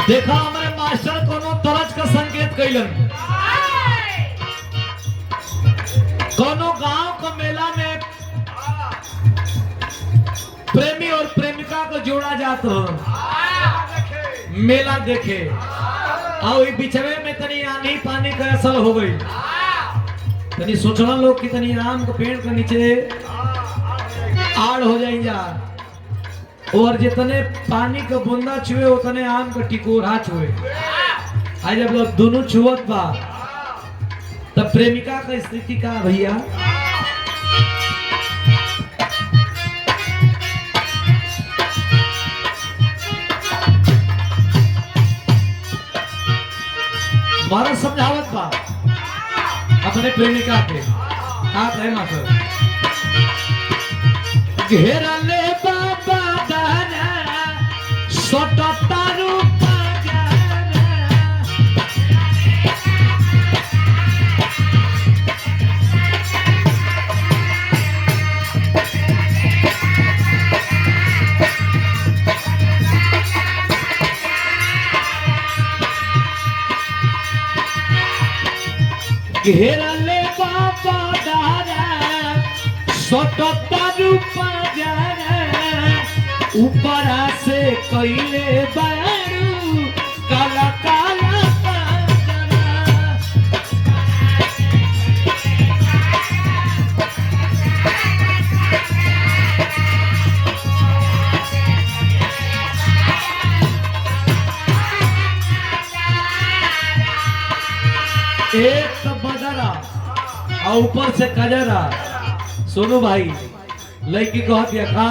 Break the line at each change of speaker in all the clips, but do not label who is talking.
देखा हमारे मास्टर कोनो तरज का संकेत कैलन। कोनो गांव का मेला में प्रेमी और प्रेमिका को जोड़ा जाता है, मेला देखे और बिचवे में तनी आनी पानी का असर हो गई। तनी सोचना लोग कि तनी आम के पेड़ के नीचे आड़ हो जाए जा, और जितने पानी का बूंदा छुए उतने आम का टिकोरा छुए। आज जब लोग दोनों छुअत बा तब प्रेमिका का स्थिति का भैया, मारा समझावत बा अपने प्रेमिका के आप है मास्टर। घेरा ले बाबा दाना सोटतारू घेरा ले बाबा दाना सोटतारू ऊपरा से कैले बारू काला काला एक तो बदरा और ऊपर से कजरा। सुनो भाई लड़की कह दिया खा,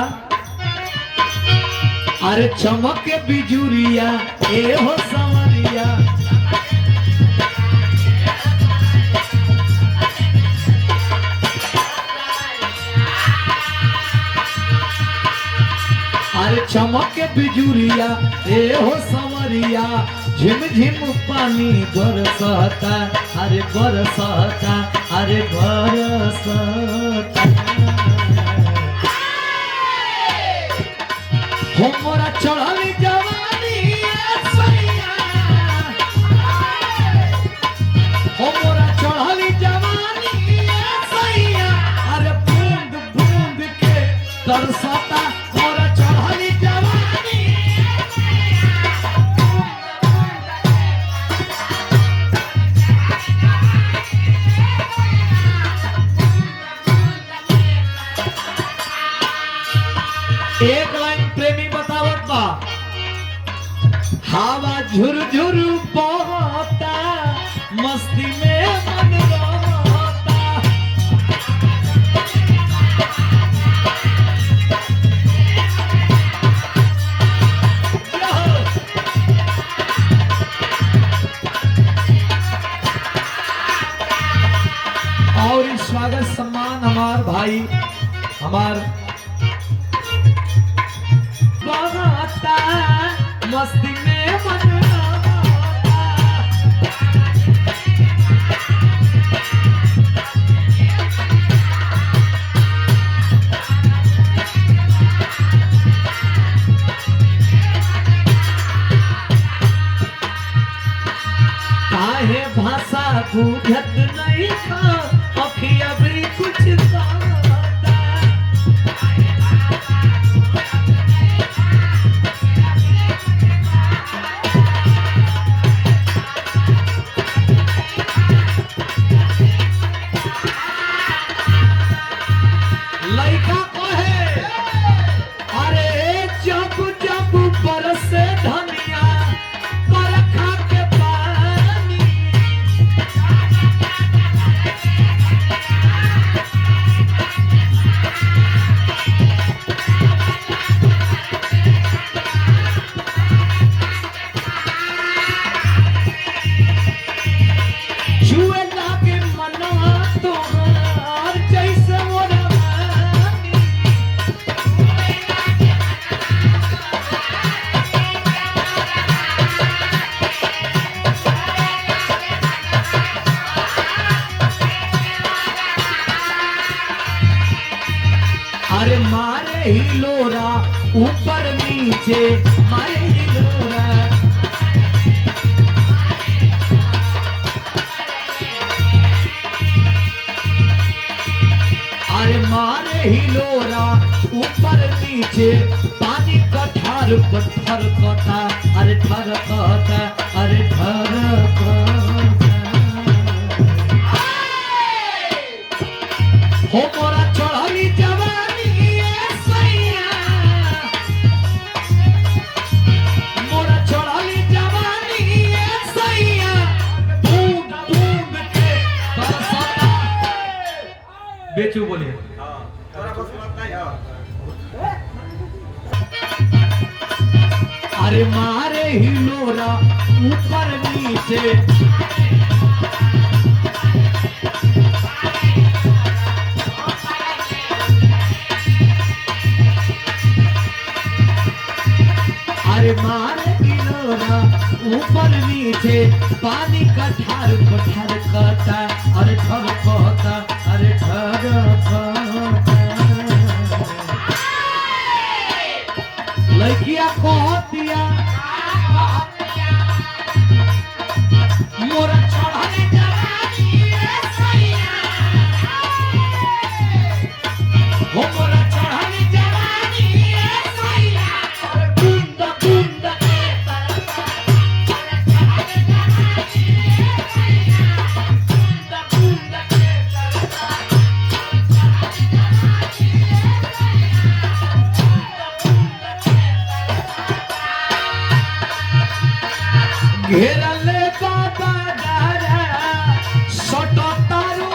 अरे चमक के बिजुरिया ए हो संवरिया, अरे चमक के बिजुरिया ए हो संवरिया, झिम झिम पानी बरसता, अरे बरसता, अरे बरसता। हो मोरा चढ़ली जवानी सैया, हो मोरा चढ़ली जवानी सैया, अरे बूंद बूंद के तरसता मोरा चढ़ली जवानी। एक लाइन प्रेमी बतावत बा, हवा झुरझुर बहता मस्ती में मन रहता, और इस स्वागत सम्मान हमार भाई हमार मस्ती में मन काहे भाषा बुझत नहीं खा, अखिया भी कुछ अरे मारे ही लोरा ऊपर नीचे मारे ही लोरा अरे मारे हिलोरा ऊपर नीचे पानी का ठार पत्थर कोता अरे ठर कोता अरे ठर हो मोरा चढ़ली जवानी सैया मोरा चढ़ली जवानी सैया बूंद बूंद के बरसाता बेचू बोलिए अरे मारे हिलोरा ऊपर नीचे अरे मारे हिलोरा ऊपर नीचे पानी का ठार पठार कहता अरे ठर कहता अरे ठर कहता लड़किया कहतिया मोरा चढ़ले जवानी सैया हो मोरा चढ़ले जवानी सैया बूंद बूंद के तरसा चढ़ले जवानी सैया बूंद बूंद के तरसा चढ़ले जवानी घेरल बाबा दारा सटो तारू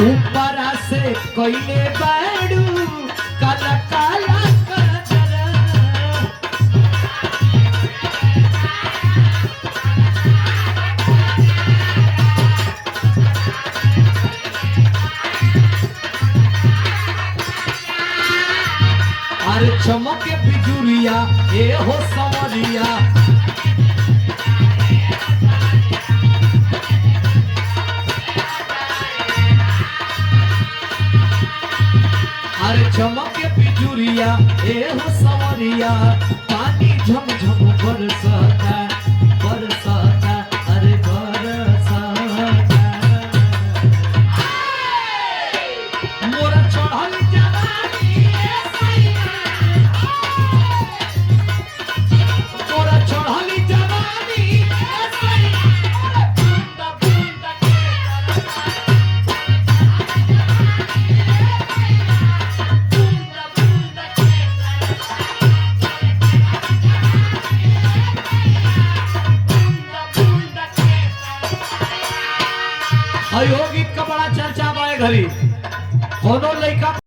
ऊपर से कोइले बाड़ू काला काला अरे चमके बिजुरिया ए हो सवरिया अरे चमके बिजुरिया ए हो सवरिया पानी झम झम बरसता बरसता अरे बरसता मोरा चढ़ल जवानी मोरा चढ़ल जवानी गीत का बड़ा चर्चा बाए घरी कोनो लड़का